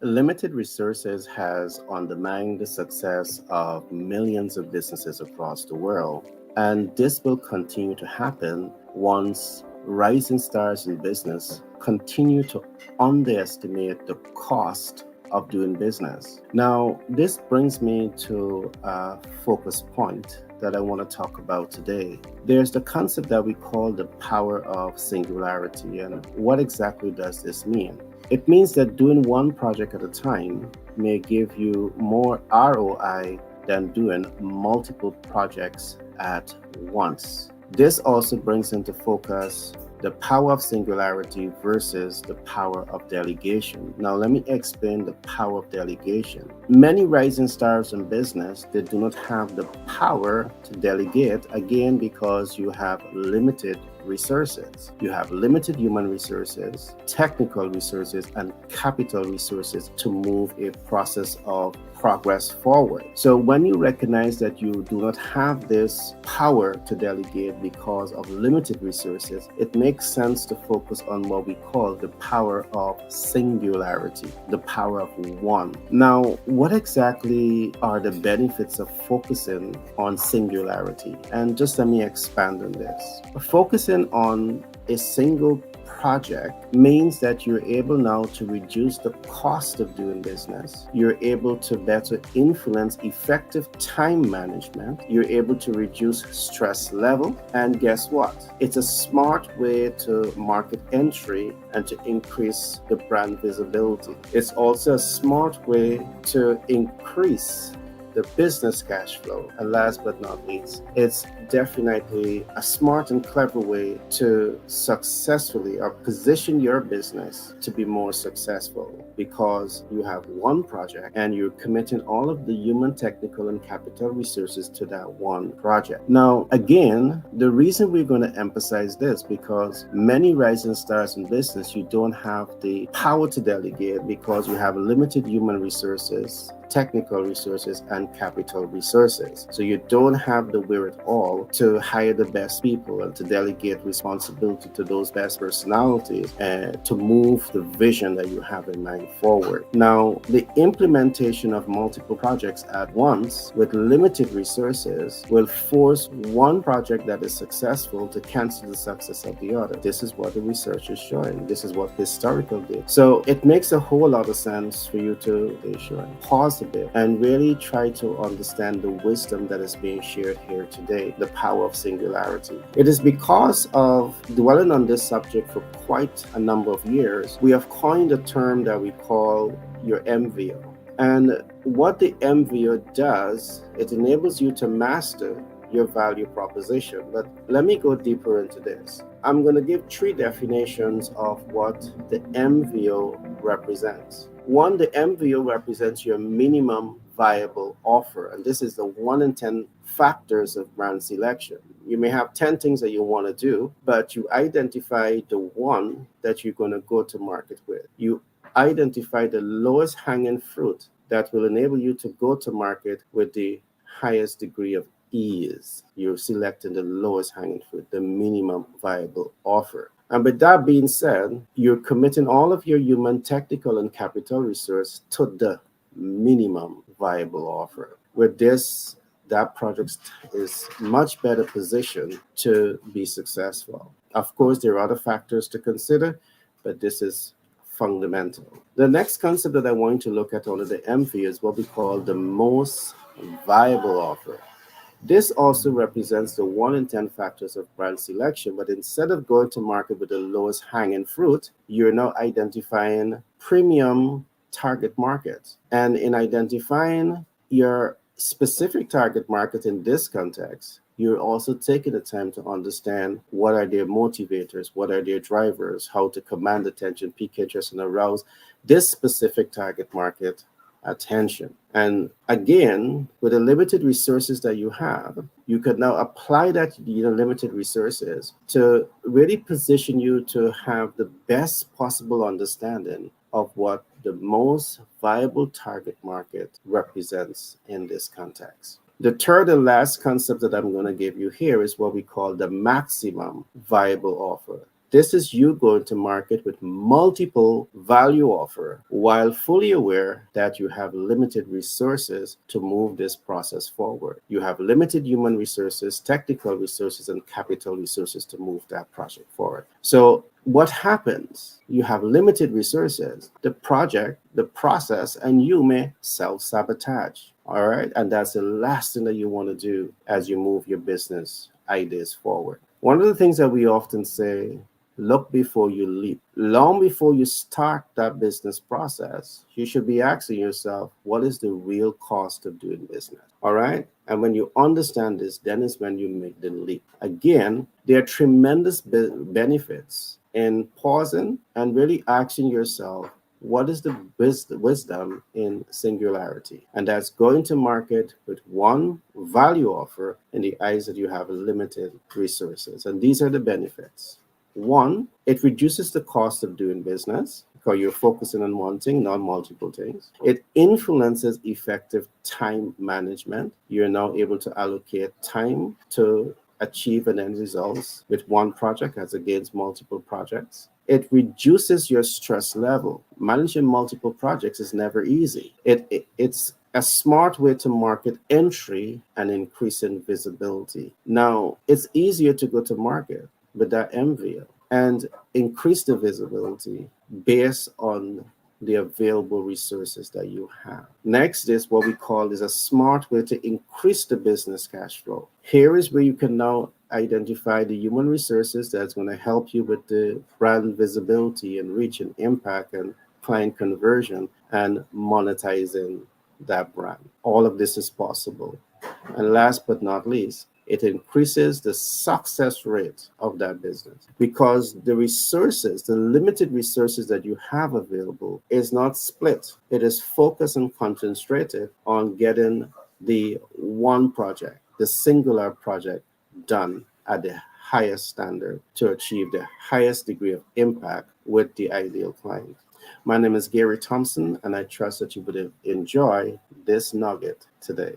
Limited resources has undermined the success of millions of businesses across the world, and this will continue to happen once rising stars in business continue to underestimate the cost of doing business. Now, this brings me to a focus point that I want to talk about today. There's the concept that we call the power of singularity, and what exactly does this mean? It means that doing one project at a time may give you more ROI than doing multiple projects at once. This also brings into focus the power of singularity versus the power of delegation. Now, let me explain the power of delegation. Many rising stars in business, they do not have the power to delegate, again, because you have limited resources. You have limited human resources, technical resources, and capital resources to move a process of progress forward. So when you recognize that you do not have this power to delegate because of limited resources, it makes sense to focus on what we call the power of singularity, the power of one. Now, what exactly are the benefits of focusing on singularity? And just let me expand on this. Focusing on a single project means that you're able now to reduce the cost of doing business. You're able to better influence effective time management. You're able to reduce stress level. And guess what? It's a smart way to market entry and to increase the brand visibility. It's also a smart way to increase the business cash flow. And last but not least, it's definitely a smart and clever way to successfully or position your business to be more successful, because you have one project and you're committing all of the human, technical, and capital resources to that one project. Now, again, the reason we're going to emphasize this, because many rising stars in business, you don't have the power to delegate because you have limited human resources, technical resources, and capital resources. So you don't have the wherewithal to hire the best people and to delegate responsibility to those best personalities and to move the vision that you have in mind forward. Now, the implementation of multiple projects at once with limited resources will force one project that is successful to cancel the success of the other. This is what the research is showing. This is what historical did. So it makes a whole lot of sense for you to pause a bit and really try to understand the wisdom that is being shared here today, the power of singularity. It is because of dwelling on this subject for quite a number of years, we have coined a term that we call your MVO. And what the MVO does, it enables you to master your value proposition. But let me go deeper into this. I'm going to give three definitions of what the MVO represents. One, the MVO represents your minimum viable offer, and this is the 1 in 10 factors of brand selection. You may have 10 things that you want to do, but you identify the one that you're going to go to market with. You identify the lowest hanging fruit that will enable you to go to market with the highest degree of ease. You're selecting the lowest hanging fruit, the minimum viable offer. And with that being said, you're committing all of your human, technical, and capital resource to the minimum viable offer. With this, that project is much better positioned to be successful. Of course, there are other factors to consider, but this is fundamental. The next concept that I want to look at under the MV is what we call the most viable offer. This also represents the 1 in 10 factors of brand selection, but instead of going to market with the lowest hanging fruit, you're now identifying premium target market. And in identifying your specific target market in this context, you're also taking the time to understand what are their motivators, what are their drivers, how to command attention, pique interest, and arouse this specific target market attention. And again, with the limited resources that you have, you could now apply that limited resources to really position you to have the best possible understanding of what the most viable target market represents in this context. The third and last concept that I'm going to give you here is what we call the maximum viable offer. This is you going to market with multiple value offer while fully aware that you have limited resources to move this process forward. You have limited human resources, technical resources, and capital resources to move that project forward. So what happens? You have limited resources, the project, the process, and you may self sabotage. All right. And that's the last thing that you want to do as you move your business ideas forward. One of the things that we often say, look before you leap. Long before you start that business process, you should be asking yourself, what is the real cost of doing business? All right. And when you understand this, then is when you make the leap. Again, there are tremendous benefits in pausing and really asking yourself, what is the wisdom in singularity? And that's going to market with one value offer in the eyes that you have limited resources. And these are the benefits. One, it reduces the cost of doing business because you're focusing on one thing, not multiple things. It influences effective time management. You're now able to allocate time to achieve an end results with one project as against multiple projects. It reduces your stress level. Managing multiple projects is never easy. It's a smart way to market entry and increasing visibility. Now, it's easier to go to market with that MVO and increase the visibility based on the available resources that you have. Next is what we call is a smart way to increase the business cash flow. Here is where you can now identify the human resources that's going to help you with the brand visibility and reach and impact and client conversion and monetizing that brand. All of this is possible. And last but not least, it increases the success rate of that business because the resources, the limited resources that you have available, is not split. It is focused and concentrated on getting the one project, the singular project, done at the highest standard to achieve the highest degree of impact with the ideal client. My name is Gary Thompson, and I trust that you would enjoy this nugget today.